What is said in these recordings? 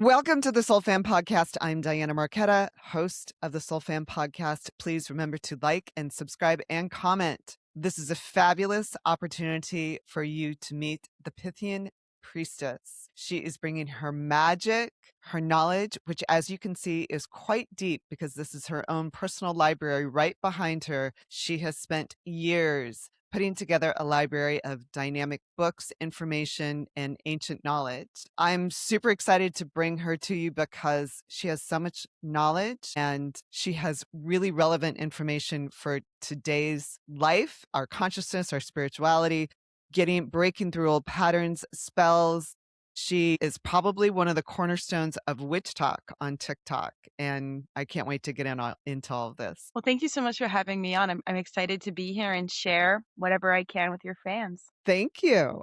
Welcome to the Soul Fam Podcast. I'm Diana Marquetta, host of the Soul Fam Podcast. Please remember to like and subscribe and comment. This is a fabulous opportunity for you to meet the Pythian Priestess. She is bringing her magic, her knowledge, which as you can see is quite deep because this is her own personal library right behind her. She has spent years putting together a library of dynamic books, information, and ancient knowledge. I'm super excited to bring her to you because she has so much knowledge and she has really relevant information for today's life, our consciousness, our spirituality, breaking through old patterns, spells. She is probably one of the cornerstones of witch talk on TikTok, and I can't wait to get into all of this. Well, thank you so much for having me on. I'm excited to be here and share whatever I can with your fans. Thank you.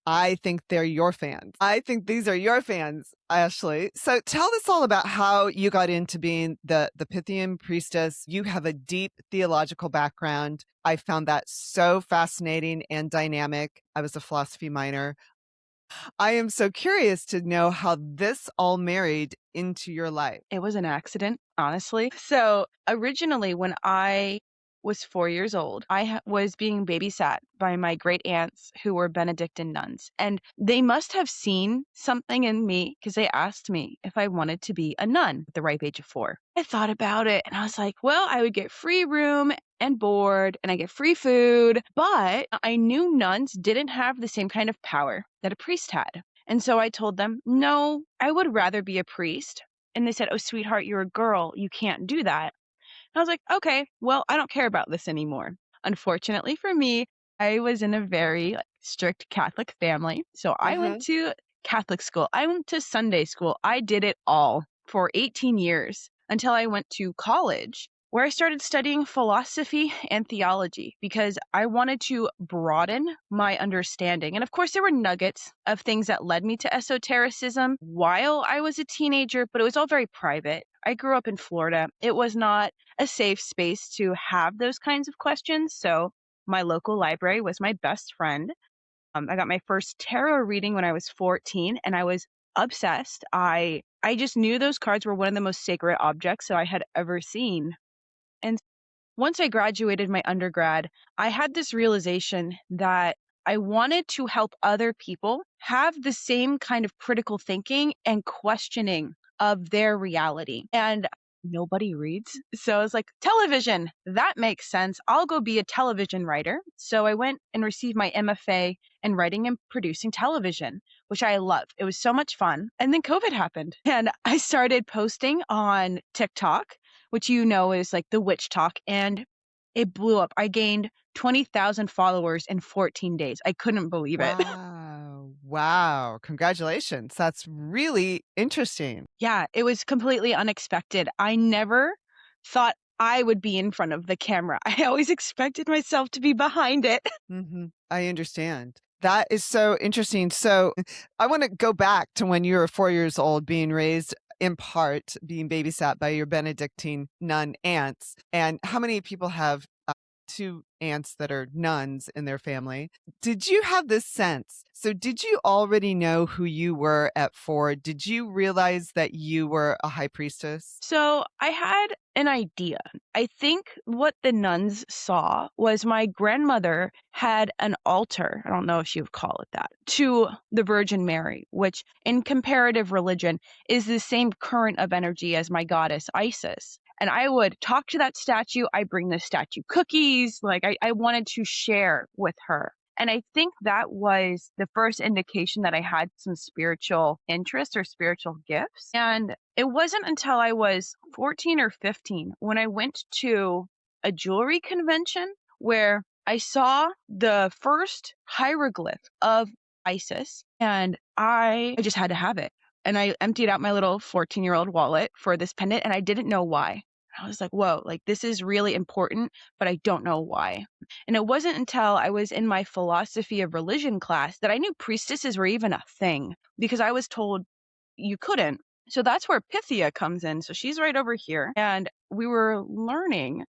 I think they're your fans. I think these are your fans, Ashley. So tell us all about how you got into being the Pythian Priestess. You have a deep theological background. I found that so fascinating and dynamic. I was a philosophy minor. I am so curious to know how this all married into your life. It was an accident, honestly. So originally, when I was 4 years old, I was being babysat by my great aunts who were Benedictine nuns. And they must have seen something in me because they asked me if I wanted to be a nun at the ripe age of 4. I thought about it and I was like, well, I would get free room and board and I get free food. But I knew nuns didn't have the same kind of power that a priest had. And so I told them, no, I would rather be a priest. And they said, oh, sweetheart, you're a girl. You can't do that. And I was like, okay, well, I don't care about this anymore. Unfortunately for me, I was in a very strict Catholic family. So I went to Catholic school. I went to Sunday school. I did it all for 18 years until I went to college, where I started studying philosophy and theology because I wanted to broaden my understanding. And of course, there were nuggets of things that led me to esotericism while I was a teenager, but it was all very private. I grew up in Florida. It was not a safe space to have those kinds of questions. So my local library was my best friend. I got my first tarot reading when I was 14 and I was obsessed. I just knew those cards were one of the most sacred objects that I had ever seen. And once I graduated my undergrad, I had this realization that I wanted to help other people have the same kind of critical thinking and questioning of their reality. And nobody reads. So I was like, television, that makes sense. I'll go be a television writer. So I went and received my MFA in writing and producing television, which I love. It was so much fun. And then COVID happened and I started posting on TikTok, which you know is like the witch talk, and it blew up. I gained 20,000 followers in 14 days. I couldn't believe it. Wow. Wow. Congratulations. That's really interesting. Yeah, it was completely unexpected. I never thought I would be in front of the camera. I always expected myself to be behind it. I understand. That is so interesting. So I want to go back to when you were 4 years old, being raised in part, being babysat by your Benedictine nun aunts. And how many people have two aunts that are nuns in their family? Did you have this sense? So did you already know who you were at 4? Did you realize that you were a high priestess? So I had an idea. I think what the nuns saw was my grandmother had an altar, I don't know if you would call it that, to the Virgin Mary, which in comparative religion is the same current of energy as my goddess Isis. And I would talk to that statue. I bring the statue cookies. Like I wanted to share with her. And I think that was the first indication that I had some spiritual interest or spiritual gifts. And it wasn't until I was 14 or 15 when I went to a jewelry convention where I saw the first hieroglyph of Isis and I just had to have it. And I emptied out my little 14-year-old wallet for this pendant and I didn't know why. I was like, whoa, like this is really important, but I don't know why. And it wasn't until I was in my philosophy of religion class that I knew priestesses were even a thing because I was told you couldn't. So that's where Pythia comes in. So she's right over here. And we were learning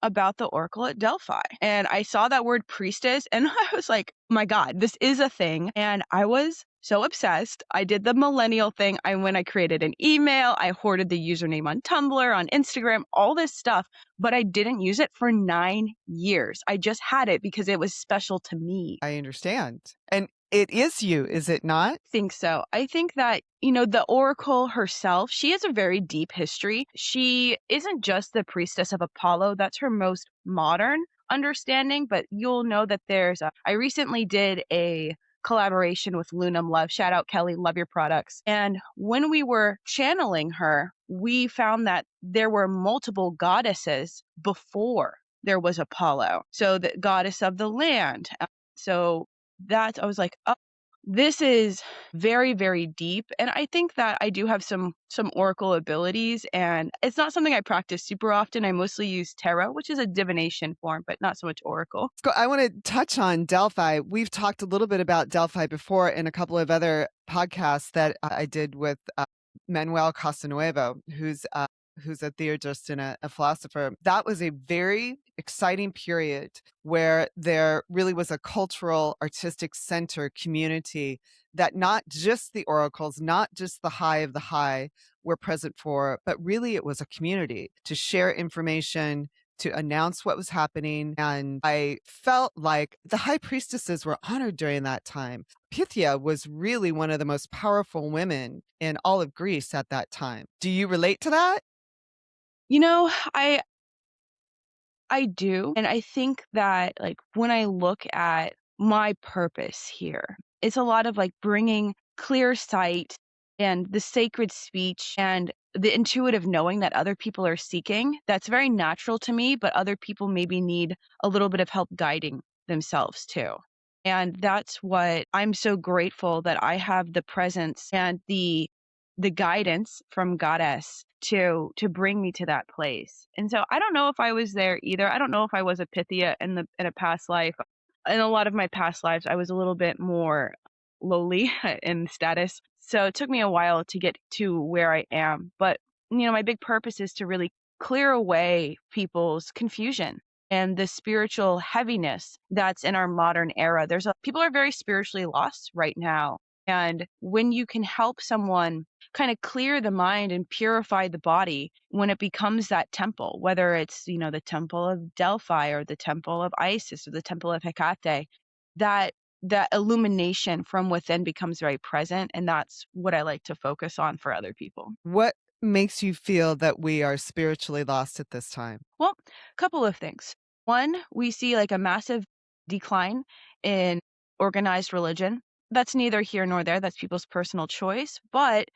about the Oracle at Delphi. And I saw that word priestess and I was like, my God, this is a thing. And I was so obsessed. I did the millennial thing. I created an email, I hoarded the username on Tumblr, on Instagram, all this stuff, but I didn't use it for 9 years. I just had it because it was special to me. I understand. And it is you, is it not? Think so. I think that, the Oracle herself, she has a very deep history. She isn't just the priestess of Apollo. That's her most modern understanding, but you'll know that I recently did a collaboration with Lunam Love. Shout out Kelly, love your products. And when we were channeling her, we found that there were multiple goddesses before there was Apollo. So the goddess of the land. So I was like, oh, this is very, very deep. And I think that I do have some oracle abilities, and it's not something I practice super often. I mostly use tarot, which is a divination form, but not so much oracle. I want to touch on Delphi. We've talked a little bit about Delphi before in a couple of other podcasts that I did with Manuel Casanuevo, who's a theurgist and a philosopher. That was a very exciting period where there really was a cultural, artistic center community that not just the oracles, not just the high of the high were present for, but really it was a community to share information, to announce what was happening. And I felt like the high priestesses were honored during that time. Pythia was really one of the most powerful women in all of Greece at that time. Do you relate to that? I do. And I think that when I look at my purpose here, it's a lot of bringing clear sight and the sacred speech and the intuitive knowing that other people are seeking. That's very natural to me, but other people maybe need a little bit of help guiding themselves too. And that's what I'm so grateful that I have the presence and the guidance from Goddess to bring me to that place. And so I don't know if I was there either. I don't know if I was a Pythia in a past life. In a lot of my past lives, I was a little bit more lowly in status. So it took me a while to get to where I am. But, my big purpose is to really clear away people's confusion and the spiritual heaviness that's in our modern era. People are very spiritually lost right now. And when you can help someone kind of clear the mind and purify the body, when it becomes that temple, whether it's, the temple of Delphi or the temple of Isis or the temple of Hecate, that illumination from within becomes very present. And that's what I like to focus on for other people. What makes you feel that we are spiritually lost at this time? Well, a couple of things. One, we see a massive decline in organized religion. That's neither here nor there. That's people's personal choice. But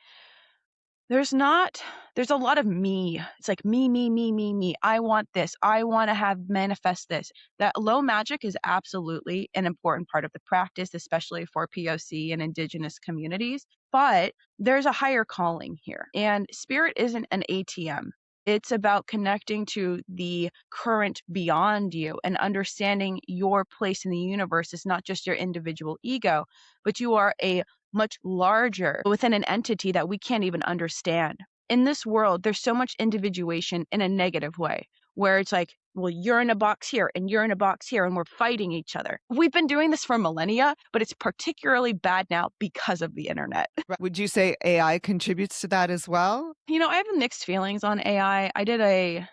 there's a lot of me. It's like me, me, me, me, me. I want this. I want to manifest this. That low magic is absolutely an important part of the practice, especially for POC and indigenous communities. But there's a higher calling here. And spirit isn't an ATM. It's about connecting to the current beyond you and understanding your place in the universe is not just your individual ego, but you are a much larger within an entity that we can't even understand. In this world, there's so much individuation in a negative way, where it's like, well, you're in a box here and you're in a box here and we're fighting each other. We've been doing this for millennia, but it's particularly bad now because of the internet. Would you say AI contributes to that as well? I have mixed feelings on AI. I did a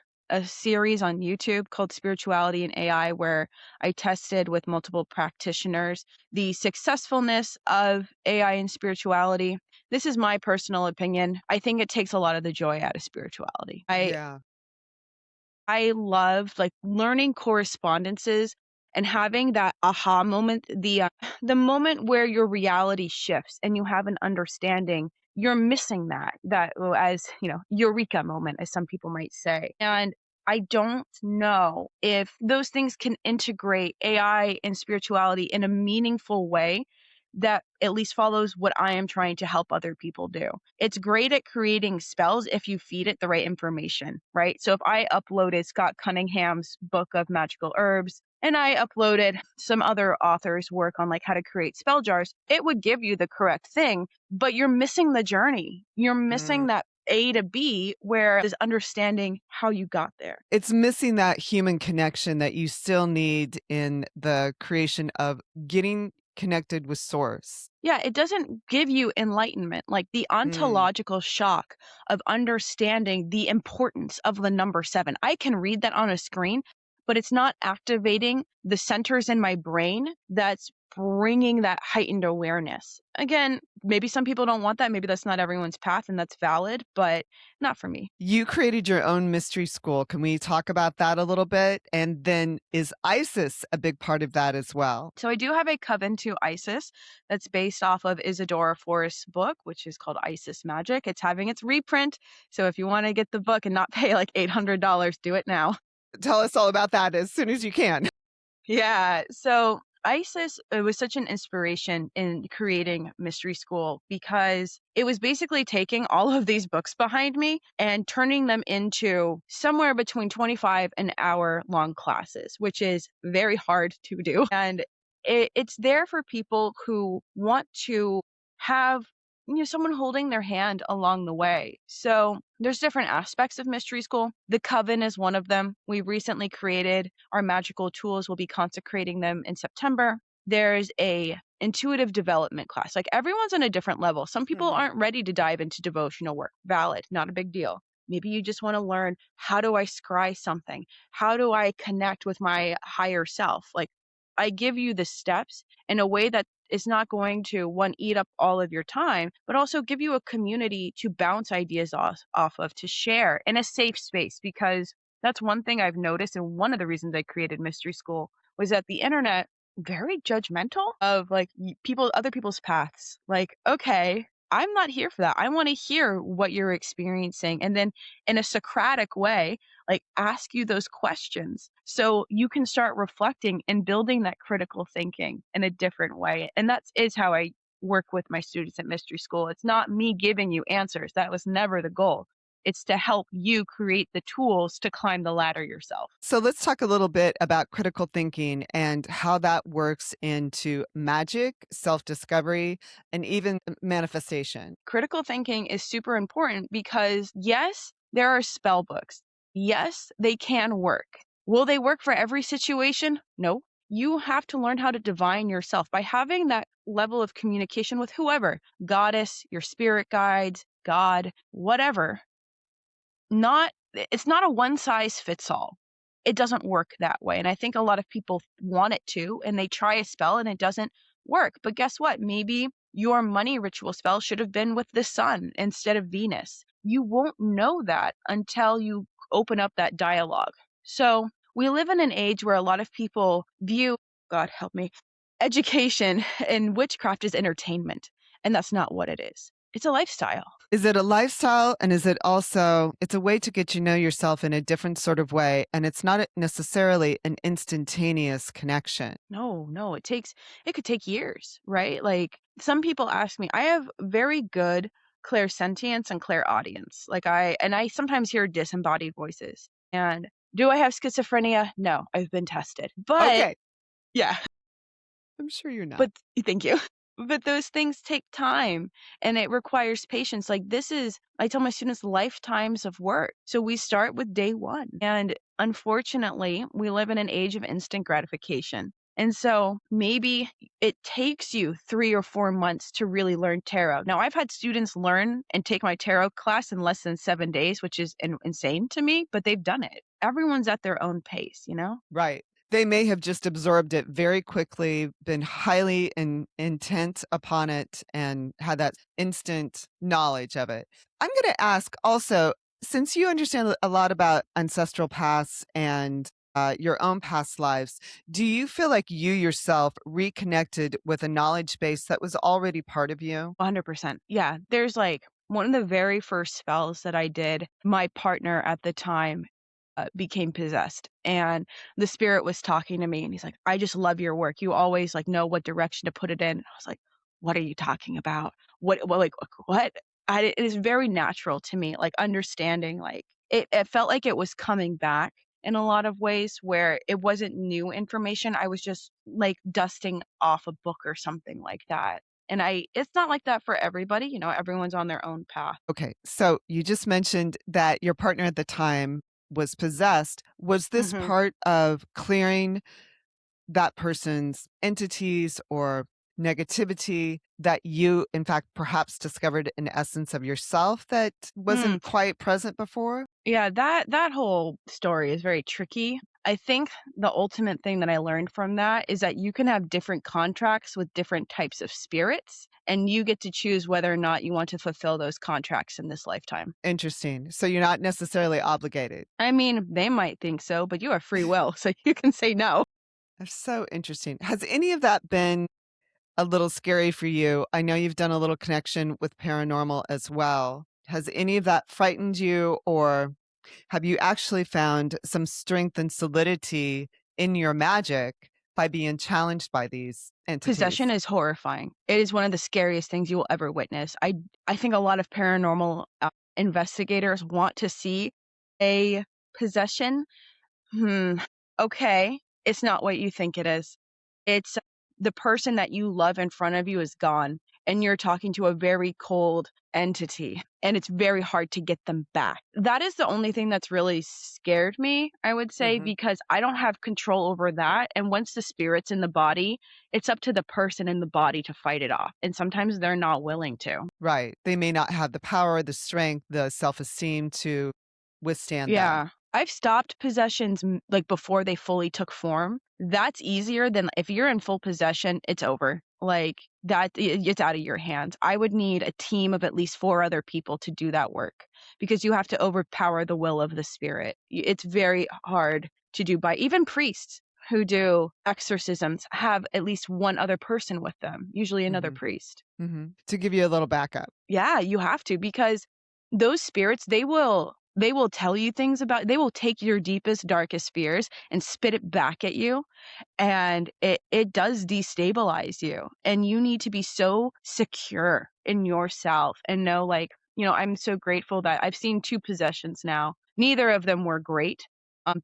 series on YouTube called Spirituality and AI, where I tested with multiple practitioners the successfulness of AI and spirituality. This is my personal opinion. I think it takes a lot of the joy out of spirituality. Yeah. I love learning correspondences and having that aha moment, the moment where your reality shifts and you have an understanding. You're missing as eureka moment, as some people might say. And I don't know if those things can integrate AI and spirituality in a meaningful way that at least follows what I am trying to help other people do. It's great at creating spells if you feed it the right information, right? So if I uploaded Scott Cunningham's book of magical herbs and I uploaded some other authors' work on like how to create spell jars, it would give you the correct thing, but you're missing the journey. You're Mm. missing that A to B where is understanding how you got there. It's missing that human connection that you still need in the creation of getting connected with source. Yeah, it doesn't give you enlightenment, like the Mm. ontological shock of understanding the importance of the number 7. I can read that on a screen, but it's not activating the centers in my brain that's bringing that heightened awareness. Again, maybe some people don't want that. Maybe that's not everyone's path, and that's valid, but not for me. You created your own mystery school. Can we talk about that a little bit? And then is Isis a big part of that as well? So I do have a Coven to Isis that's based off of Isadora Forrest's book, which is called Isis Magic. It's having its reprint. So if you want to get the book and not pay like $800, do it now. Tell us all about that as soon as you can. Yeah. So Isis, it was such an inspiration in creating Mystery School because it was basically taking all of these books behind me and turning them into somewhere between 25 and hour long classes, which is very hard to do. And it's there for people who want to have someone holding their hand along the way. So there's different aspects of Mystery School. The Coven is one of them. We recently created our magical tools. We'll be consecrating them in September. There's a intuitive development class. Like everyone's on a different level. Some people Mhm. aren't ready to dive into devotional work. Valid, not a big deal. Maybe you just want to learn, how do I scry something? How do I connect with my higher self? Like I give you the steps in a way that is not going to one eat up all of your time, but also give you a community to bounce ideas off of, to share in a safe space. Because that's one thing I've noticed, and one of the reasons I created Mystery School was that the internet very judgmental of like people, other people's paths. Like, okay, I'm not here for that. I want to hear what you're experiencing, and then in a Socratic way, like ask you those questions so you can start reflecting and building that critical thinking in a different way. And that is how I work with my students at Mystery School. It's not me giving you answers. That was never the goal. It's to help you create the tools to climb the ladder yourself. So let's talk a little bit about critical thinking and how that works into magic, self discovery, and even manifestation. Critical thinking is super important because, yes, there are spell books. Yes, they can work. Will they work for every situation? No. You have to learn how to divine yourself by having that level of communication with whoever, goddess, your spirit guides, God, whatever. Not It's not a one size fits all. It doesn't work that way. And I think a lot of people want it to, and they try a spell and it doesn't work. But guess what? Maybe your money ritual spell should have been with the sun instead of Venus. You won't know that until you open up that dialogue. So we live in an age where a lot of people view, God help me, education and witchcraft as entertainment. And that's not what it is. It's a lifestyle. Is it a lifestyle? And is it also, it's a way to get you know yourself in a different sort of way. And it's not necessarily an instantaneous connection. No, it could take years, right? Like some people ask me, I have very good clairsentience and clairaudience. I sometimes hear disembodied voices. And do I have schizophrenia? No, I've been tested. But Okay. yeah, I'm sure you're not. but thank you. But those things take time and it requires patience. Like I tell my students, lifetimes of work. So we start with day one. And unfortunately, we live in an age of instant gratification. And so maybe it takes you 3 or 4 months to really learn tarot. Now, I've had students learn and take my tarot class in less than 7 days, which is insane to me, but they've done it. Everyone's at their own pace, you know? Right. They may have just absorbed it very quickly, been highly intent upon it, and had that instant knowledge of it. I'm going to ask also, since you understand a lot about ancestral paths and your own past lives, do you feel like you yourself reconnected with a knowledge base that was already part of you? 100%. Yeah, there's like one of the very first spells that I did, my partner at the time became possessed and the spirit was talking to me and he's like, I just love your work. You always like know what direction to put it in. I was like, what are you talking about? What? It is very natural to me, like understanding, like it felt like it was coming back. in a lot of ways where it wasn't new information. I was just like dusting off a book or something like that. And it's not like that for everybody, everyone's on their own path. Okay, so you just mentioned that your partner at the time was possessed. Was this Hmm. part of clearing that person's entities or negativity that you, in fact, perhaps discovered an essence of yourself that wasn't quite present before? Yeah, that whole story is very tricky. I think the ultimate thing that I learned from that is that you can have different contracts with different types of spirits, and you get to choose whether or not you want to fulfill those contracts in this lifetime. Interesting. So you're not necessarily obligated. I mean, they might think so, but you have free will, so you can say no. That's so interesting. Has any of that been a little scary for you? I know you've done a little connection with paranormal as well. Has any of that frightened you, or have you actually found some strength and solidity in your magic by being challenged by these Possession entities? is horrifying. It is one of the scariest things you will ever witness. I think a lot of paranormal investigators want to see a possession. Hmm. Okay. It's not what you think it is. It's the person that you love in front of you is gone, and you're talking to a very cold entity, and it's very hard to get them back. That is the only thing that's really scared me, I would say, Hmm. because I don't have control over that. And once the spirit's in the body, it's up to the person in the body to fight it off. And sometimes they're not willing to. Right. They may not have the power, the strength, the self esteem to withstand that. Yeah. I've stopped possessions like before they fully took form. That's easier than if you're in full possession, it's over. Like it's out of your hands. I would need a team of at least 4 other people to do that work because you have to overpower the will of the spirit. It's very hard to do by even priests who do exorcisms have at least one other person with them, usually another Hmm. priest. Hmm. To give you a little backup. Yeah, you have to because those spirits, they will tell you things about they will take your deepest, darkest fears and spit it back at you, and it does destabilize you, and you need to be so secure in yourself and know, like, I'm so grateful that I've seen 2 possessions now. Neither of them were great.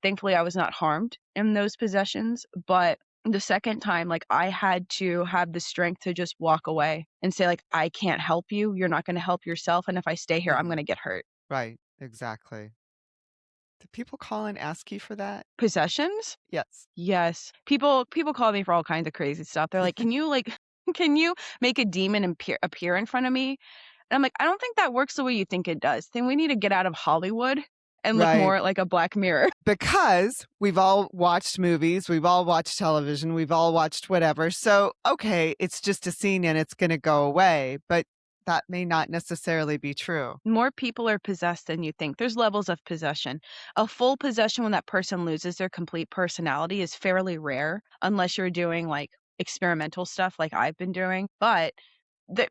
Thankfully, I was not harmed in those possessions, but the second time, like, I had to have the strength to just walk away and say, like, "I can't help you. You're not gonna help yourself, and if I stay here, I'm Hmm. gonna get hurt." Right. Exactly. Do people call and ask you for that? Possessions? Yes. Yes. People call me for all kinds of crazy stuff. They're like, "Can you, like can you make a demon appear in front of me?" And I'm like, "I don't think that works the way you think it does. Then we need to get out of Hollywood and look Right. more like a Black Mirror." Because we've all watched movies, we've all watched television, we've all watched whatever. So, okay, it's just a scene and it's going to go away, but that may not necessarily be true. More people are possessed than you think. There's levels of possession. A full possession when that person loses their complete personality is fairly rare unless you're doing like experimental stuff like I've been doing. But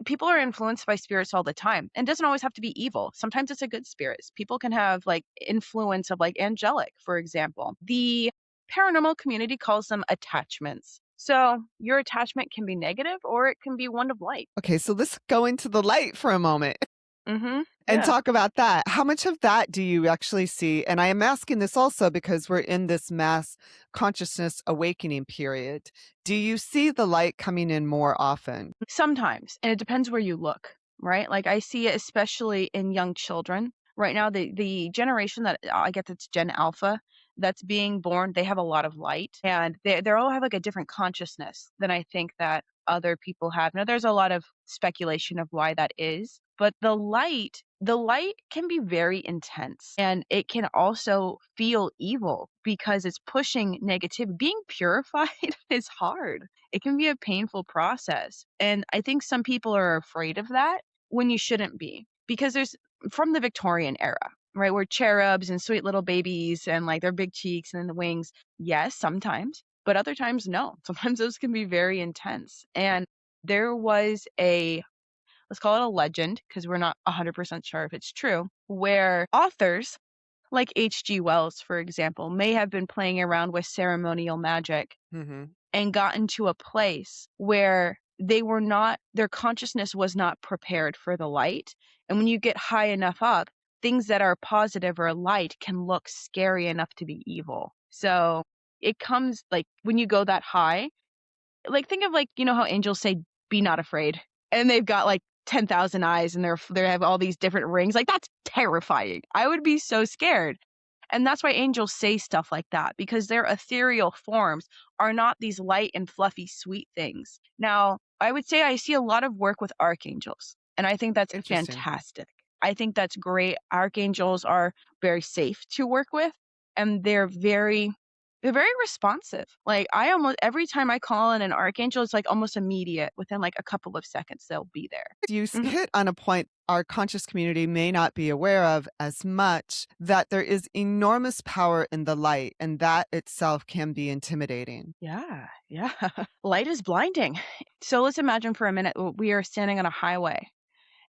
people are influenced by spirits all the time, and it doesn't always have to be evil. Sometimes it's a good spirits. People can have like influence of like angelic, for example. The paranormal community calls them attachments. So your attachment can be negative or it can be one of light. Okay, so let's go into the light for a moment Mm-hmm. and Yeah. talk about that. How much of that do you actually see? And I am asking this also because we're in this mass consciousness awakening period. Do you see the light coming in more often? Sometimes, and it depends where you look, right? Like I see it especially in young children. Right now, the generation that I guess it's Gen Alpha that's being born, they have a lot of light, and they all have like a different consciousness than I think that other people have. Now, there's a lot of speculation of why that is, but the light can be very intense, and it can also feel evil because it's pushing negativity. Being purified is hard. It can be a painful process. And I think some people are afraid of that when you shouldn't be because there's from the Victorian era, right? Where cherubs and sweet little babies and like their big cheeks and the wings. Yes, sometimes, but other times, no. Sometimes those can be very intense. And there was let's call it a legend because we're not 100% sure if it's true, where authors like H.G. Wells, for example, may have been playing around with ceremonial magic Hmm. and gotten to a place where their consciousness was not prepared for the light. And when you get high enough up, things that are positive or light can look scary enough to be evil. So it comes like when you go that high, like think of like, you know how angels say, be not afraid. And they've got like 10,000 eyes and they have all these different rings. Like that's terrifying. I would be so scared. And that's why angels say stuff like that, because their ethereal forms are not these light and fluffy, sweet things. Now, I would say I see a lot of work with archangels, and I think that's Interesting. fantastic. I think that's great. Archangels are very safe to work with, and they're very responsive. Like I almost every time I call in an archangel, it's like almost immediate. Within like a couple of seconds, they'll be there. Mhm. Hit on a point our conscious community may not be aware of as much, that there is enormous power in the light, and that itself can be intimidating. Yeah, yeah. Light is blinding. So let's imagine for a minute we are standing on a highway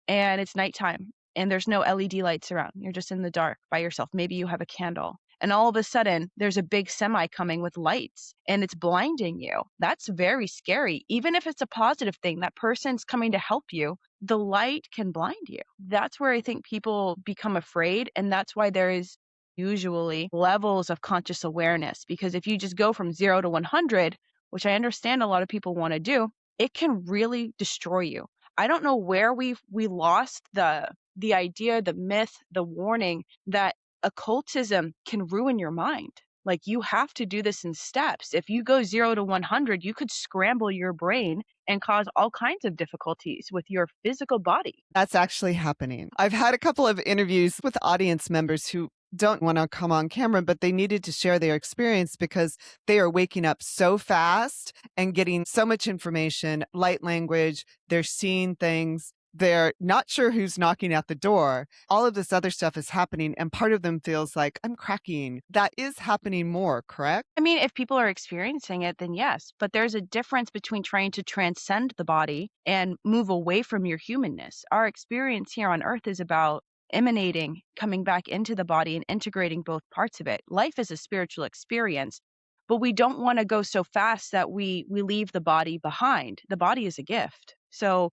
and it's nighttime and there's no LED lights around. You're just in the dark by yourself. Maybe you have a candle. And all of a sudden, there's a big semi coming with lights and it's blinding you. That's very scary. Even if it's a positive thing, that person's coming to help you, the light can blind you. That's where I think people become afraid. And that's why there is usually levels of conscious awareness. Because if you just go from 0 to 100, which I understand a lot of people want to do, it can really destroy you. I don't know where we lost the idea, the myth, the warning that occultism can ruin your mind. Like you have to do this in steps. If you go 0 to 100, you could scramble your brain and cause all kinds of difficulties with your physical body. That's actually happening. I've had a couple of interviews with audience members who don't want to come on camera, but they needed to share their experience because they are waking up so fast and getting so much information, light language, they're seeing things. They're not sure who's knocking at the door. All of this other stuff is happening, and part of them feels like I'm cracking. That is happening more, correct? I mean, if people are experiencing it, then yes, but there's a difference between trying to transcend the body and move away from your humanness. Our experience here on earth is about emanating, coming back into the body and integrating both parts of it. Life is a spiritual experience, but we don't want to go so fast that we leave the body behind. The body is a gift. So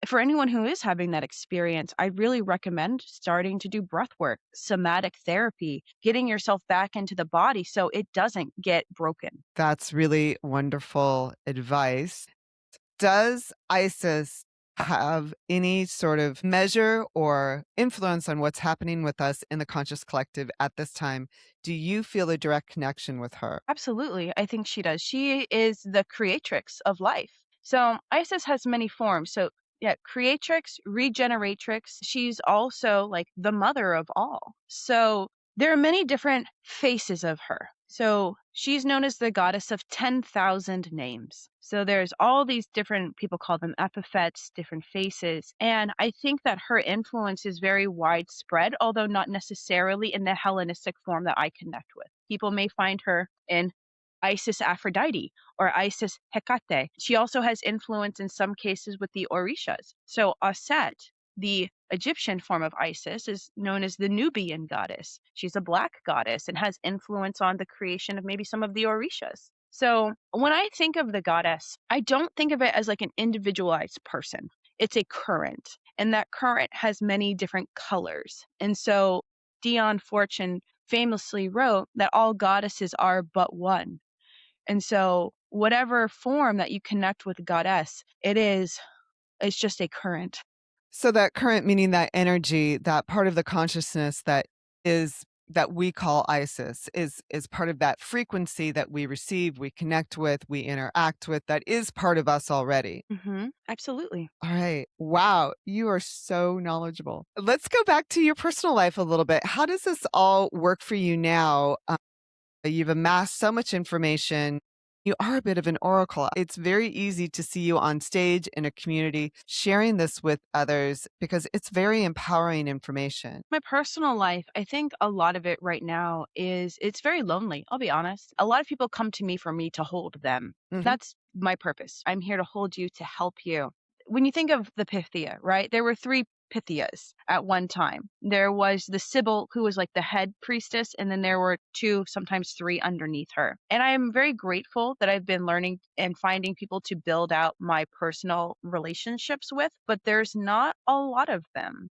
for anyone who is having that experience, I really recommend starting to do breath work, somatic therapy, getting yourself back into the body so it doesn't get broken. That's really wonderful advice. Does ISIS have any sort of measure or influence on what's happening with us in the conscious collective at this time? Do you feel a direct connection with her? Absolutely. I think she does. She is the creatrix of life. So Isis has many forms. So yeah, creatrix, regeneratrix. She's also like the mother of all. So there are many different faces of her. So she's known as the goddess of 10,000 names. So there's all these different, people call them epithets, different faces. And I think that her influence is very widespread, although not necessarily in the Hellenistic form that I connect with. People may find her in Isis Aphrodite or Isis Hecate. She also has influence in some cases with the Orishas. So Aset, the Egyptian form of Isis, is known as the Nubian goddess. She's a black goddess and has influence on the creation of maybe some of the Orishas. So when I think of the goddess, I don't think of it as like an individualized person. It's a current, and that current has many different colors. And so Dion Fortune famously wrote that all goddesses are but one. And so whatever form that you connect with goddess, it's just a current. So that current, meaning that energy, that part of the consciousness that we call Isis is part of that frequency that we receive, we connect with, we interact with, that is part of us already. Absolutely. All right. Wow. You are so knowledgeable. Let's go back to your personal life a little bit. How does this all work for you now? You've amassed so much information. You are a bit of an oracle. It's very easy to see you on stage in a community sharing this with others because it's very empowering information. My personal life, I think a lot of it right now is it's very lonely. I'll be honest. A lot of people come to me to hold them. Mhm. That's my purpose. I'm here to hold you, to help you. When you think of the Pythia, right? There were three Pythias at one time. There was the Sibyl, who was like the head priestess, and then there were two, sometimes three underneath her. And I am very grateful that I've been learning and finding people to build out my personal relationships with, but there's not a lot of them.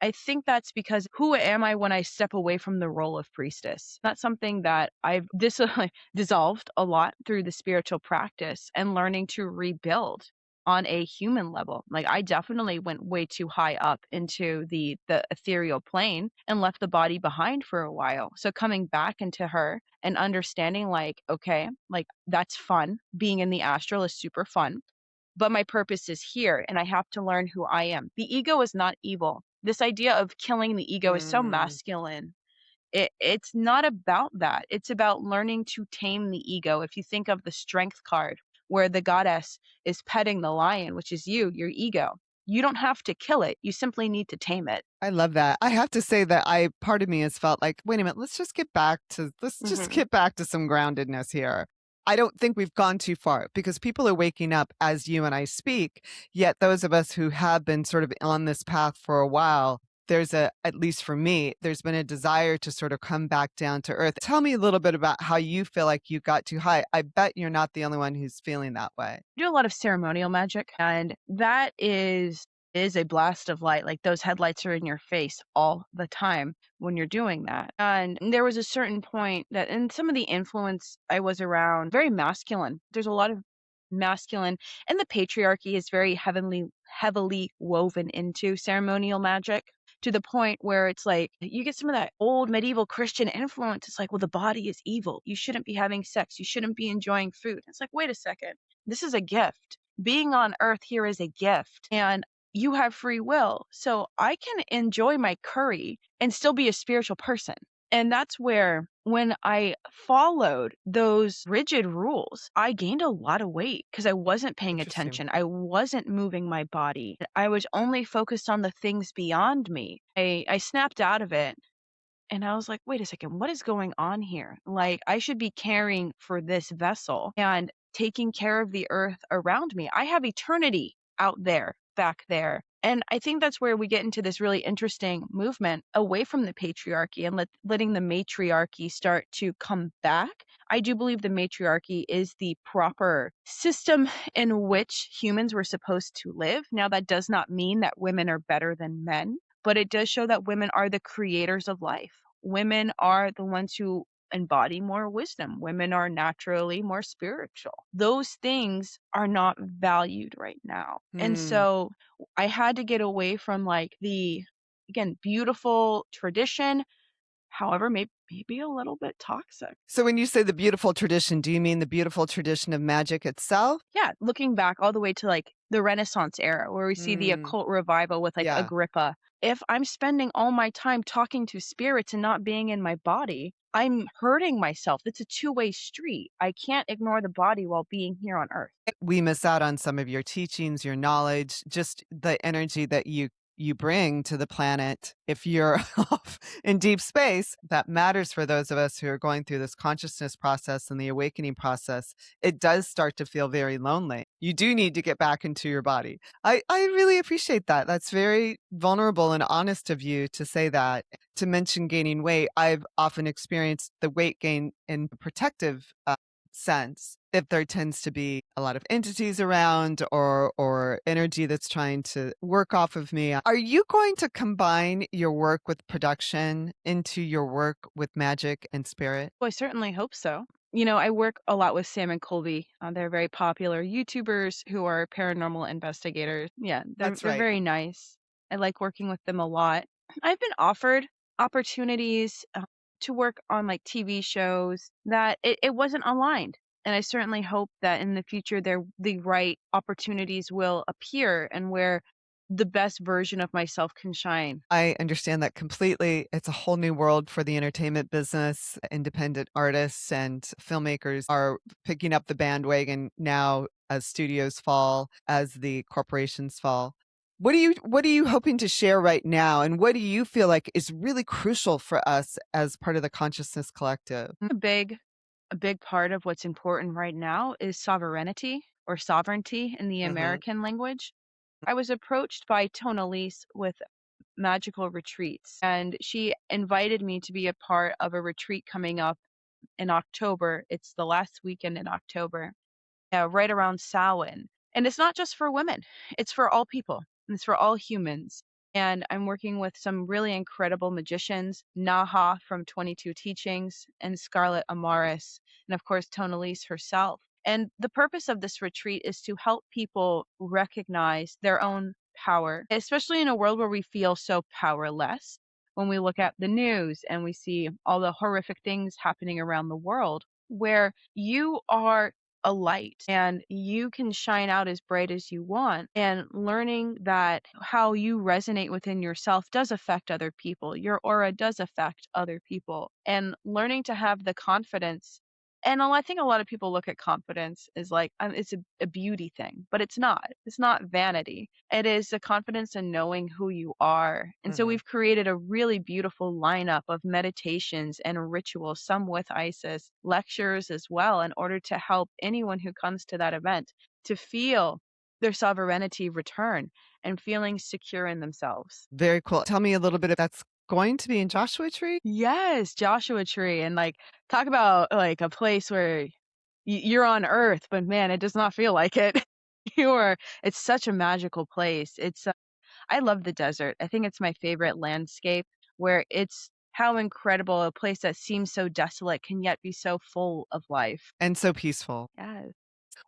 I think that's because who am I when I step away from the role of priestess? That's something that I've dissolved a lot through the spiritual practice and learning to rebuild on a human level. Like I definitely went way too high up into the ethereal plane and left the body behind for a while. So coming back into her and understanding like, okay, like that's fun. Being in the astral is super fun, but my purpose is here and I have to learn who I am. The ego is not evil. This idea of killing the ego is so Mm. masculine. It's not about that. It's about learning to tame the ego. If you think of the strength card where the goddess is petting the lion, which is you, your ego, you don't have to kill it. You simply need to tame it. I love that. I have to say that part of me has felt like, wait a minute, let's just Mhm. get back to some groundedness here. I don't think we've gone too far because people are waking up as you and I speak. Yet those of us who have been sort of on this path for a while, at least for me, there's been a desire to sort of come back down to earth. Tell me a little bit about how you feel like you got too high. I bet you're not the only one who's feeling that way. Do a lot of ceremonial magic, and that is a blast of light. Like those headlights are in your face all the time when you're doing that. And there was a certain point that in some of the influence I was around, very masculine. There's a lot of masculine, and the patriarchy is very heavily woven into ceremonial magic, to the point where it's like you get some of that old medieval Christian influence. It's like, well, the body is evil. You shouldn't be having sex. You shouldn't be enjoying food. It's like, wait a second. This is a gift. Being on earth here is a gift, and you have free will. So I can enjoy my curry and still be a spiritual person. And that's where, when I followed those rigid rules, I gained a lot of weight because I wasn't paying Interesting. attention. I wasn't moving my body. I was only focused on the things beyond me. I snapped out of it and I was like, wait a second, what is going on here? Like, I should be caring for this vessel and taking care of the earth around me. I have eternity out there, back there. And I think that's where we get into this really interesting movement away from the patriarchy and letting the matriarchy start to come back. I do believe the matriarchy is the proper system in which humans were supposed to live. Now, that does not mean that women are better than men, but it does show that women are the creators of life. Women are the ones who embody more wisdom. Women are naturally more spiritual. Those things are not valued right now. And Hmm. so I had to get away from like the, again, beautiful tradition, however, maybe a little bit toxic. So when you say the beautiful tradition, do you mean the beautiful tradition of magic itself? Yeah, looking back all the way to like the Renaissance era where we see the Mm, occult revival with like yeah. Agrippa. If I'm spending all my time talking to spirits and not being in my body, I'm hurting myself. It's a two-way street. I can't ignore the body while being here on earth. We miss out on some of your teachings, your knowledge, just the energy that you bring to the planet. If you're off in deep space, that matters for those of us who are going through this consciousness process and the awakening process. It does start to feel very lonely. You do need to get back into your body. I really appreciate that. That's very vulnerable and honest of you to say that. To mention gaining weight, I've often experienced the weight gain in a protective sense if there tends to be a lot of entities around or energy that's trying to work off of me. Are you going to combine your work with production into your work with magic and spirit? Well, I certainly hope so. You know, I work a lot with Sam and Colby. They're very popular YouTubers who are paranormal investigators. Yeah, they're That's they're right. very nice. I like working with them a lot. I've been offered opportunities to work on like TV shows that it wasn't aligned. And I certainly hope that in the future the right opportunities will appear and where the best version of myself can shine. I understand that completely. It's a whole new world for the entertainment business. Independent artists and filmmakers are picking up the bandwagon now as studios fall, as the corporations fall. What are you hoping to share right now? And what do you feel like is really crucial for us as part of the consciousness collective? A big part of what's important right now is sovereignty or sovereignty in the Hmm. American language. I was approached by Tonalise with magical retreats, and she invited me to be a part of a retreat coming up in October. It's the last weekend in October, right around Samhain. And it's not just for women, it's for all people, and it's for all humans. And I'm working with some really incredible magicians, Naha from 22 Teachings, and Scarlett Amaris, and of course, Tonalise herself. And the purpose of this retreat is to help people recognize their own power, especially in a world where we feel so powerless. When we look at the news and we see all the horrific things happening around the world, where you are a light and you can shine out as bright as you want, and learning that how you resonate within yourself does affect other people. Your aura does affect other people, and learning to have the confidence. And I think a lot of people look at confidence as like it's a beauty thing, but it's not. It's not vanity. It is the confidence in knowing who you are. And so Mhm. we've created a really beautiful lineup of meditations and rituals, some with Isis, lectures as well, in order to help anyone who comes to that event to feel their sovereignty return and feeling secure in themselves. Very cool. Tell me a little bit of that's going to be in Joshua Tree? Yes, Joshua Tree. And like, talk about like a place where you're on earth, but man, it does not feel like it. It's such a magical place. I love the desert. I think it's my favorite landscape, where it's how incredible a place that seems so desolate can yet be so full of life. And so peaceful. Yes.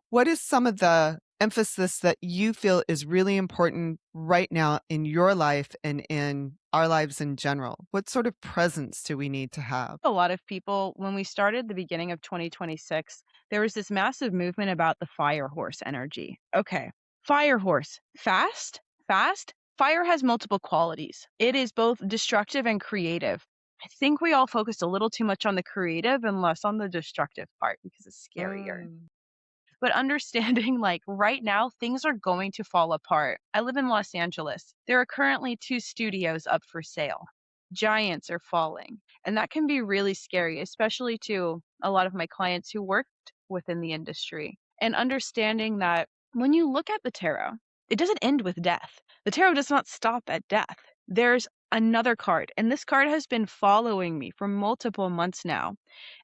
What is some of the emphasis that you feel is really important right now in your life and in our lives in general? What sort of presence do we need to have? A lot of people, when we started the beginning of 2026, there was this massive movement about the fire horse energy. Okay, fire horse, fast, fast. Fire has multiple qualities. It is both destructive and creative. I think we all focused a little too much on the creative and less on the destructive part because it's scarier. Mm. But understanding like right now, things are going to fall apart. I live in Los Angeles. There are currently 2 studios up for sale. Giants are falling. And that can be really scary, especially to a lot of my clients who worked within the industry. And understanding that when you look at the tarot, it doesn't end with death. The tarot does not stop at death. There's another card, and this card has been following me for multiple months now,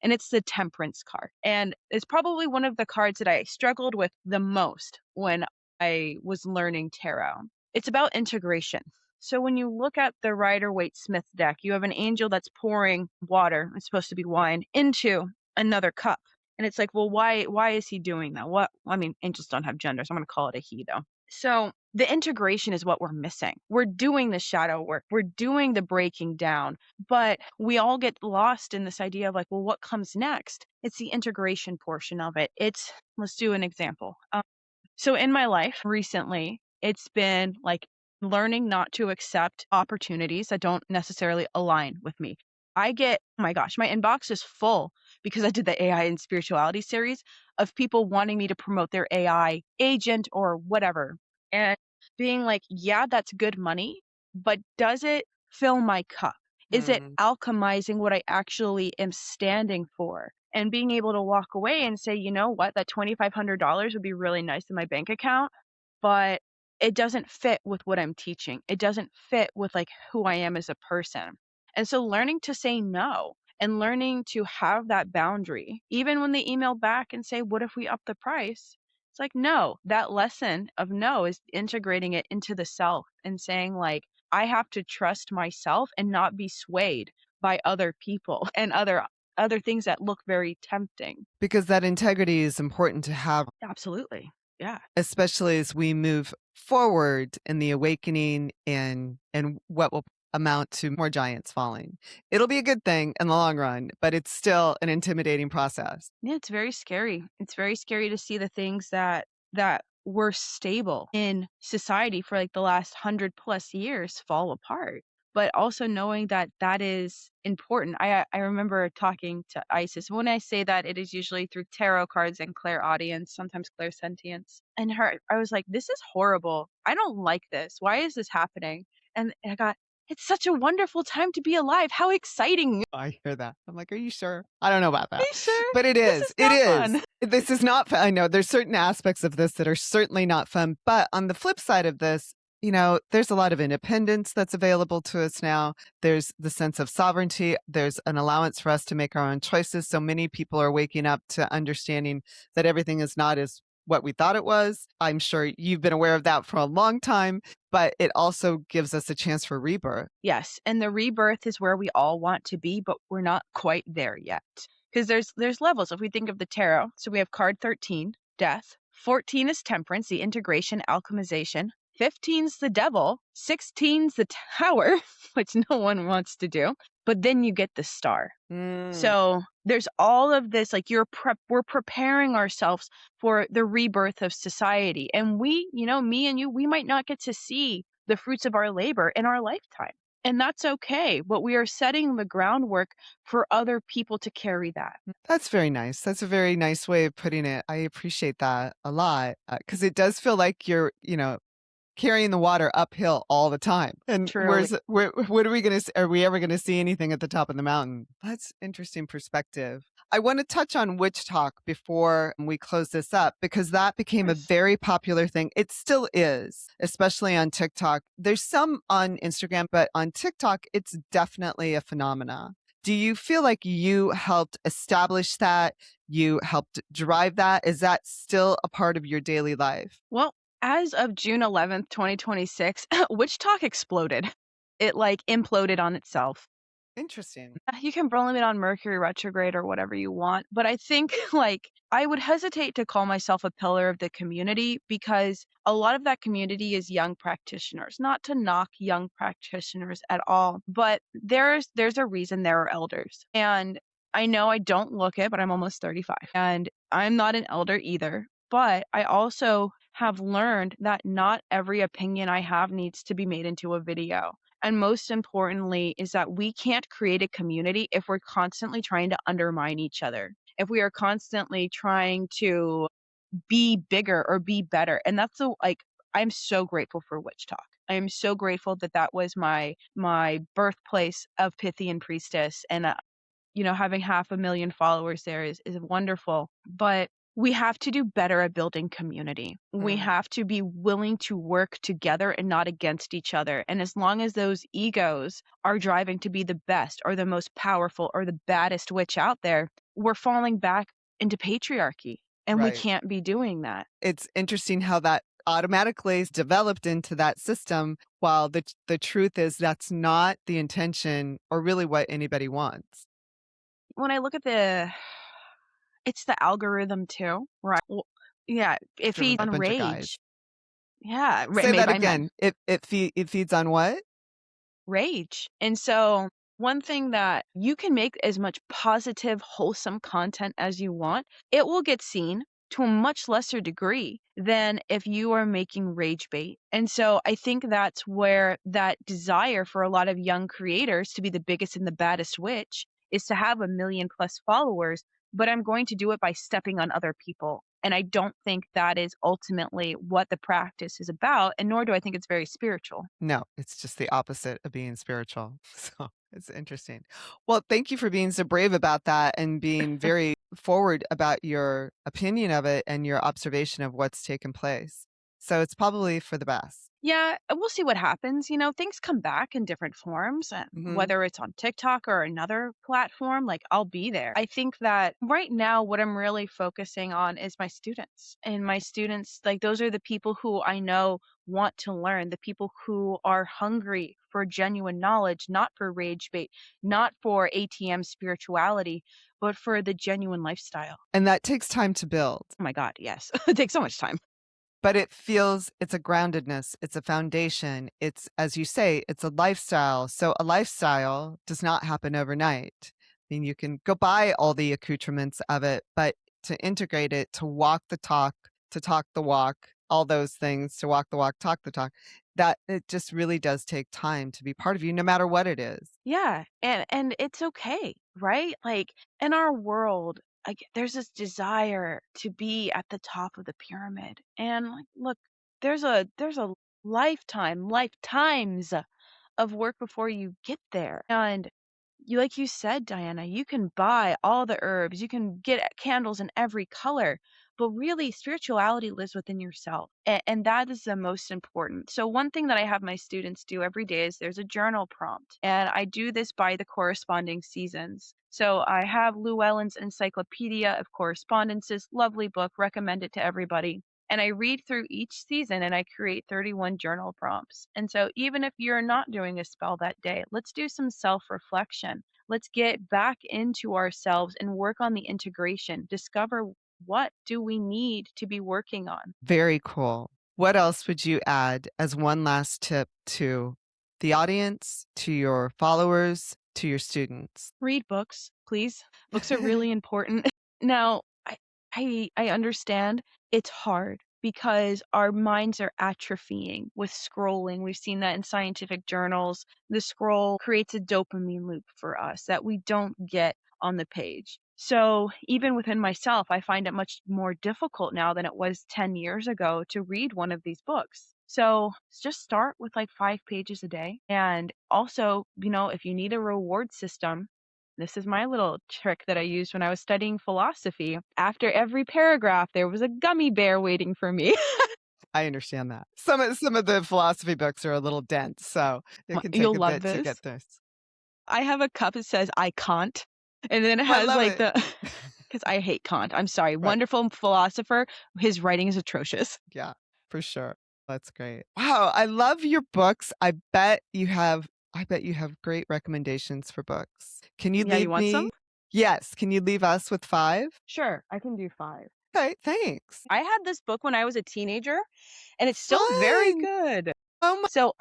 and it's the Temperance card. And it's probably one of the cards that I struggled with the most when I was learning tarot. It's about integration. So when you look at the Rider-Waite-Smith deck, you have an angel that's pouring water, it's supposed to be wine, into another cup. And it's like, well, why is he doing that? What I mean, angels don't have gender, so I'm gonna call it a he though. So the integration is what we're missing. We're doing the shadow work, we're doing the breaking down, but we all get lost in this idea of like, well, what comes next? It's the integration portion of it. Let's do an example. So in my life recently, it's been like learning not to accept opportunities that don't necessarily align with me. Oh my gosh, my inbox is full because I did the AI and spirituality series of people wanting me to promote their AI agent or whatever. And being like, yeah, that's good money, but does it fill my cup? Is it Mm. alchemizing what I actually am standing for? And being able to walk away and say, you know what, that $2,500 would be really nice in my bank account, but it doesn't fit with what I'm teaching. It doesn't fit with like who I am as a person. And so learning to say no and learning to have that boundary, even when they email back and say, what if we up the price? It's like, no, that lesson of no is integrating it into the self and saying, like, I have to trust myself and not be swayed by other people and other things that look very tempting. Because that integrity is important to have, Absolutely. Yeah. especially as we move forward in the awakening and what will amount to more giants falling. It'll be a good thing in the long run, but it's still an intimidating process. Yeah, it's very scary. It's very scary to see the things that were stable in society for like the last 100 plus years fall apart. But also knowing that that is important. I remember talking to Isis. When I say that, it is usually through tarot cards and clairaudience, sometimes clairsentience. And I was like, "This is horrible. I don't like this. Why is this happening?" And I got, "It's such a wonderful time to be alive. How exciting!" I hear that. I'm like, are you sure? I don't know about Are that. you sure? But it This is. is It not is. fun. This is not fun. I know there's certain aspects of this that are certainly not fun. But on the flip side of this, there's a lot of independence that's available to us now. There's the sense of sovereignty. There's an allowance for us to make our own choices. So many people are waking up to understanding that everything is not as what we thought it was. I'm sure you've been aware of that for a long time, but it also gives us a chance for rebirth. Yes, and the rebirth is where we all want to be, but we're not quite there yet. Because there's levels. If we think of the tarot, so we have card 13, death. 14 is temperance, the integration, alchemization. 15's the devil. 16's the tower, which no one wants to do. But then you get the star. So there's all of this, like we're preparing ourselves for the rebirth of society. And we, me and you, we might not get to see the fruits of our labor in our lifetime. And that's okay. But we are setting the groundwork for other people to carry that. That's very nice. That's a very nice way of putting it. I appreciate that a lot because it does feel like you're, carrying the water uphill all the time. And Truly. what are we going to, are we ever going to see anything at the top of the mountain? That's interesting perspective. I want to touch on witch talk before we close this up because that became a Yes. very popular thing. It still is, especially on TikTok. There's some on Instagram, but on TikTok, it's definitely a phenomenon. Do you feel like you helped establish that? You helped drive that? Is that still a part of your daily life? Well, as of June 11th, 2026, Witch Talk exploded. It imploded on itself. Interesting. You can blame it on Mercury retrograde or whatever you want, but I think I would hesitate to call myself a pillar of the community because a lot of that community is young practitioners. Not to knock young practitioners at all, but there's a reason there are elders. And I know I don't look it, but I'm almost 35 and I'm not an elder either. But I also have learned that not every opinion I have needs to be made into a video. And most importantly is that we can't create a community if we're constantly trying to undermine each other. If we are constantly trying to be bigger or be better. And that's I'm so grateful for Witch Talk. I am so grateful that that was my birthplace of Pythian Priestess and having 500,000 followers there is wonderful. But we have to do better at building community. We have to be willing to work together and not against each other. And as long as those egos are driving to be the best or the most powerful or the baddest witch out there, we're falling back into patriarchy. And we Right. can't be doing that. It's interesting how that automatically is developed into that system, while the truth is that's not the intention or really what anybody wants. When I look at it's the algorithm too, right? Well, yeah, it Driven feeds by a on bunch of guys. rage. Yeah, Say made that by men. again. It feeds on what? Rage. And so one thing that you can make as much positive, wholesome content as you want, it will get seen to a much lesser degree than if you are making rage bait. And so I think that's where that desire for a lot of young creators to be the biggest and the baddest witch is to have 1 million plus followers, but I'm going to do it by stepping on other people. And I don't think that is ultimately what the practice is about, and nor do I think it's very spiritual. No, it's just the opposite of being spiritual. So it's interesting. Well, thank you for being so brave about that and being very forward about your opinion of it and your observation of what's taken place. So it's probably for the best. Yeah, we'll see what happens. Things come back in different forms, Mhm. whether it's on TikTok or another platform, I'll be there. I think that right now, what I'm really focusing on is my students. And my students, those are the people who I know want to learn, the people who are hungry for genuine knowledge, not for rage bait, not for ATM spirituality, but for the genuine lifestyle. And that takes time to build. Oh my God, yes. It takes so much time. But it's a groundedness, it's a foundation, it's, as you say, it's a lifestyle. So a lifestyle does not happen overnight. I mean, you can go buy all the accoutrements of it, but to integrate it, to walk the talk, to talk the walk, all those things, to walk the walk, talk the talk, that it just really does take time to be part of you, no matter what it is. Yeah, and it's okay, right? In our world, there's this desire to be at the top of the pyramid. And look, there's a lifetimes of work before you get there. And like you said, Diana, you can buy all the herbs, you can get candles in every color, but really spirituality lives within yourself. And that is the most important. So one thing that I have my students do every day is there's a journal prompt. And I do this by the corresponding seasons. So I have Llewellyn's Encyclopedia of Correspondences, lovely book, recommend it to everybody. And I read through each season and I create 31 journal prompts. And so even if you're not doing a spell that day, let's do some self-reflection. Let's get back into ourselves and work on the integration. Discover what do we need to be working on. Very cool. What else would you add as one last tip to the audience, to your followers, to your students? Read books, please. Books are really important. Now, I understand it's hard because our minds are atrophying with scrolling. We've seen that in scientific journals. The scroll creates a dopamine loop for us that we don't get on the page. So even within myself, I find it much more difficult now than it was 10 years ago to read one of these books. So just start with like 5 pages a day. And also, if you need a reward system, this is my little trick that I used when I was studying philosophy. After every paragraph, there was a gummy bear waiting for me. I understand that. Some of the philosophy books are a little dense, so it can take You'll a love bit to this. get this. I have a cup that says I can't, and then it I has love like it. because I hate Kant. I'm sorry. Right. Wonderful philosopher. His writing is atrocious. Yeah, for sure. That's great. Wow, I love your books. I bet you have great recommendations for books. Can you Yeah, you leave want some? me? Yes. Can you leave us with 5? Sure, I can do 5. Okay, thanks. I had this book when I was a teenager, and it's still very Fun. good. Oh my, So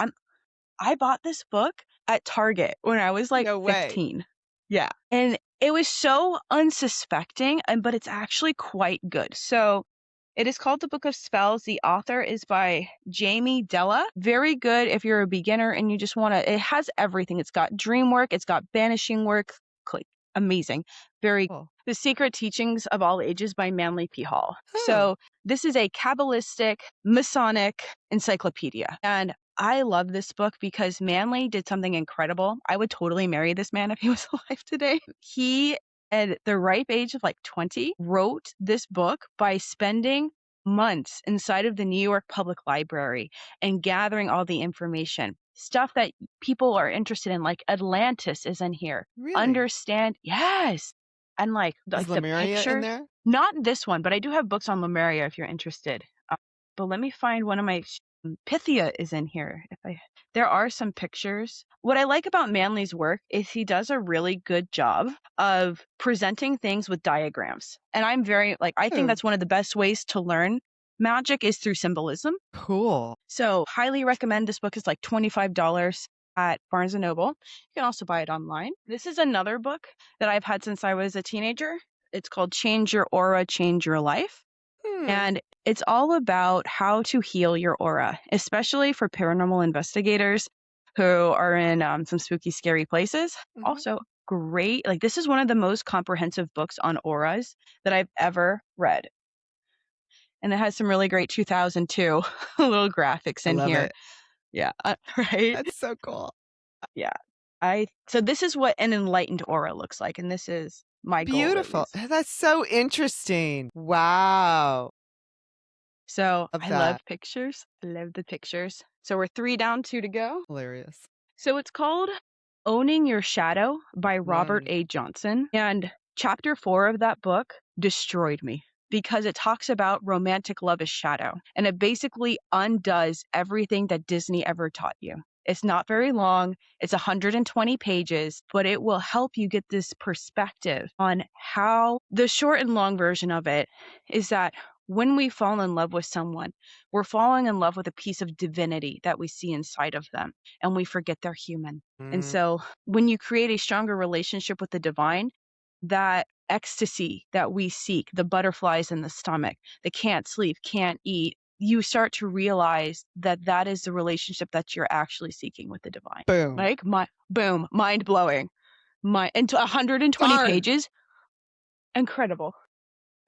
I bought this book at Target when I was like no way. 15. Yeah. And it was so unsuspecting, but it's actually quite good. So it is called The Book of Spells. The author is by Jamie Della. Very good if you're a beginner and you just want to, it has everything. It's got dream work, it's got banishing work. Click. Amazing. Very Cool. The Secret Teachings of All Ages by Manly P. Hall. Huh. So this is a Kabbalistic, Masonic encyclopedia. And I love this book because Manly did something incredible. I would totally marry this man if he was alive today. He, at the ripe age of like 20, wrote this book by spending months inside of the New York Public Library and gathering all the information. Stuff that people are interested in, like Atlantis is in here. Really? Yes. And like Is the Lemuria pictures. in there? Not this one, but I do have books on Lemuria if you're interested. But let me find one of my Pythia is in here. There are some pictures. What I like about Manly's work is he does a really good job of presenting things with diagrams. And I'm very I think that's one of the best ways to learn magic is through symbolism. Cool. So highly recommend. This book is like $25 at Barnes & Noble. You can also buy it online. This is another book that I've had since I was a teenager. It's called Change Your Aura, Change Your Life. And it's all about how to heal your aura, especially for paranormal investigators who are in some spooky, scary places. Mhm. Also great. This is one of the most comprehensive books on auras that I've ever read. And it has some really great 2002 little graphics I in love here. it. Yeah, right? That's so cool. Yeah. So this is what an enlightened aura looks like. And this is my goal. Beautiful. That's so interesting. Wow. So Love I that. love pictures. I love the pictures. So we're 3 down, 2 to go. Hilarious. So it's called Owning Your Shadow by Robert Nice. A. Johnson. And chapter 4 of that book destroyed me because it talks about romantic love as shadow. And it basically undoes everything that Disney ever taught you. It's not very long. It's 120 pages, but it will help you get this perspective on how the short and long version of it is that when we fall in love with someone, we're falling in love with a piece of divinity that we see inside of them, and we forget they're human. And so when you create a stronger relationship with the divine, that ecstasy that we seek, the butterflies in the stomach, the can't sleep, can't eat, you start to realize that that is the relationship that you're actually seeking with the divine. Boom. Mind blowing. Into 120 Darn. pages. Incredible.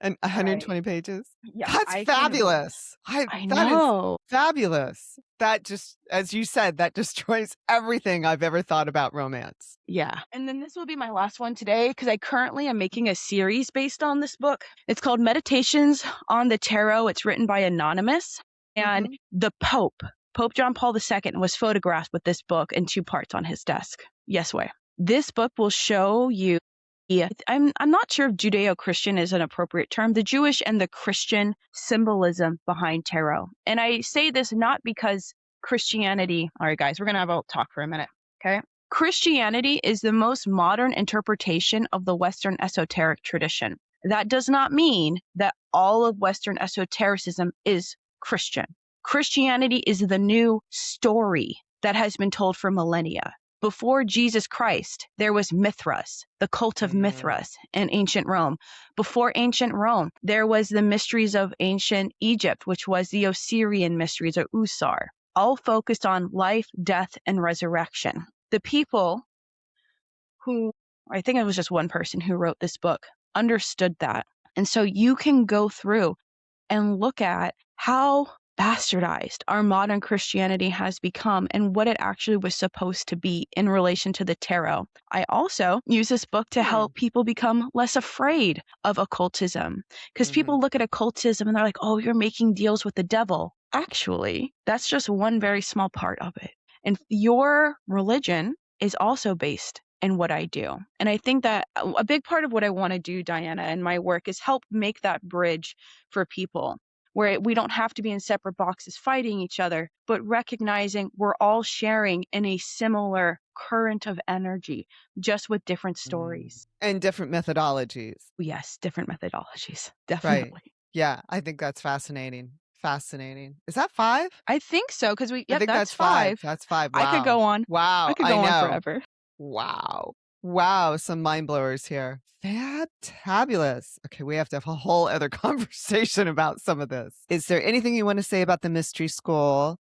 And I 120 pages? yeah, That's I couldn't agree more. fabulous. I That is know. fabulous. That just, as you said, that destroys everything I've ever thought about romance. Yeah. And then this will be my last one today because I currently am making a series based on this book. It's called Meditations on the Tarot. It's written by Anonymous. And Mhm. the Pope John Paul II, was photographed with this book in 2 parts on his desk. Yes way. This book will show you. Yeah, I'm not sure if Judeo-Christian is an appropriate term, the Jewish and the Christian symbolism behind tarot. And I say this not because Christianity, all right, guys, we're going to have a talk for a minute, okay? Christianity is the most modern interpretation of the Western esoteric tradition. That does not mean that all of Western esotericism is Christian. Christianity is the new story that has been told for millennia. Before Jesus Christ, there was Mithras, the cult of Mithras in ancient Rome. Before ancient Rome, there was the mysteries of ancient Egypt, which was the Osirian mysteries or Usar, all focused on life, death, and resurrection. The people who, I think it was just one person who wrote this book, understood that. And so you can go through and look at how bastardized our modern Christianity has become and what it actually was supposed to be in relation to the tarot. I also use this book to help people become less afraid of occultism because people look at occultism and they're like, oh, you're making deals with the devil. Actually, that's just one very small part of it. And your religion is also based in what I do. And I think that a big part of what I want to do, Diana, and my work is help make that bridge for people where we don't have to be in separate boxes fighting each other, but recognizing we're all sharing in a similar current of energy, just with different stories. And different methodologies. Yes, different methodologies. Right. Definitely. Yeah, I think that's fascinating. Fascinating. Is that 5? I think so, because I think that's that's 5. 5. That's 5. I could Wow. go on. I Wow, could I go on know. forever. Wow. Wow, some mind blowers here. Fantabulous. Okay, we have to have a whole other conversation about some of this. Is there anything you want to say about the mystery school?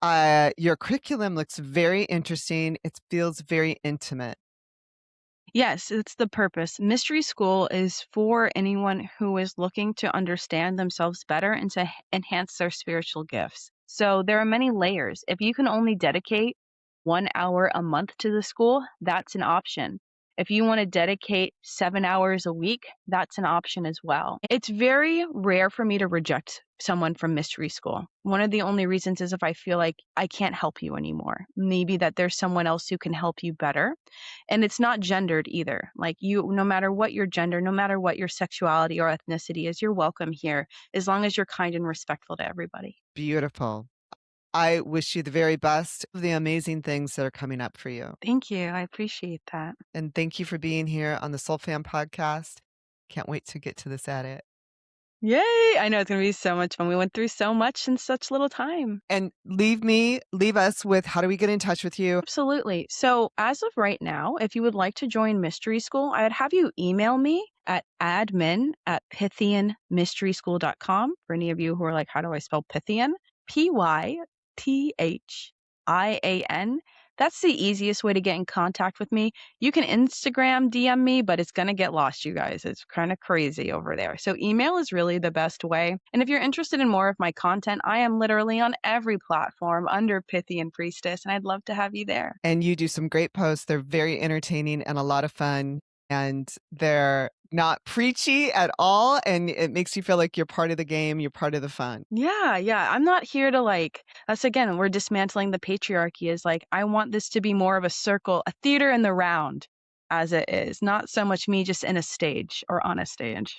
Your curriculum looks very interesting. It feels very intimate. Yes, it's the purpose. Mystery School is for anyone who is looking to understand themselves better and to enhance their spiritual gifts. So there are many layers. If you can only dedicate 1 hour a month to the school, that's an option. If you want to dedicate 7 hours a week, that's an option as well. It's very rare for me to reject someone from Mystery School. One of the only reasons is if I feel like I can't help you anymore. Maybe that there's someone else who can help you better. And it's not gendered either. Like you, no matter what your gender, no matter what your sexuality or ethnicity is, you're welcome here as long as you're kind and respectful to everybody. Beautiful. I wish you the very best of the amazing things that are coming up for you. Thank you. I appreciate that. And thank you for being here on the Soul Fam podcast. Can't wait to get to this edit. Yay! I know it's going to be so much fun. We went through so much in such little time. And leave us with how do we get in touch with you? Absolutely. So as of right now, if you would like to join Mystery School, I'd have you email me at admin@pythianmysteryschool.com. For any of you who are like, how do I spell Pythian? Pythian. That's the easiest way to get in contact with me. You can Instagram DM me, but it's going to get lost, you guys. It's kind of crazy over there. So email is really the best way. And if you're interested in more of my content, I am literally on every platform under Pythian Priestess, and I'd love to have you there. And you do some great posts. They're very entertaining and a lot of fun. And they're not preachy at all. And it makes you feel like you're part of the game. You're part of the fun. Yeah. I'm not here to us again, we're dismantling the patriarchy is I want this to be more of a circle, a theater in the round as it is, not so much me just in a stage or on a stage.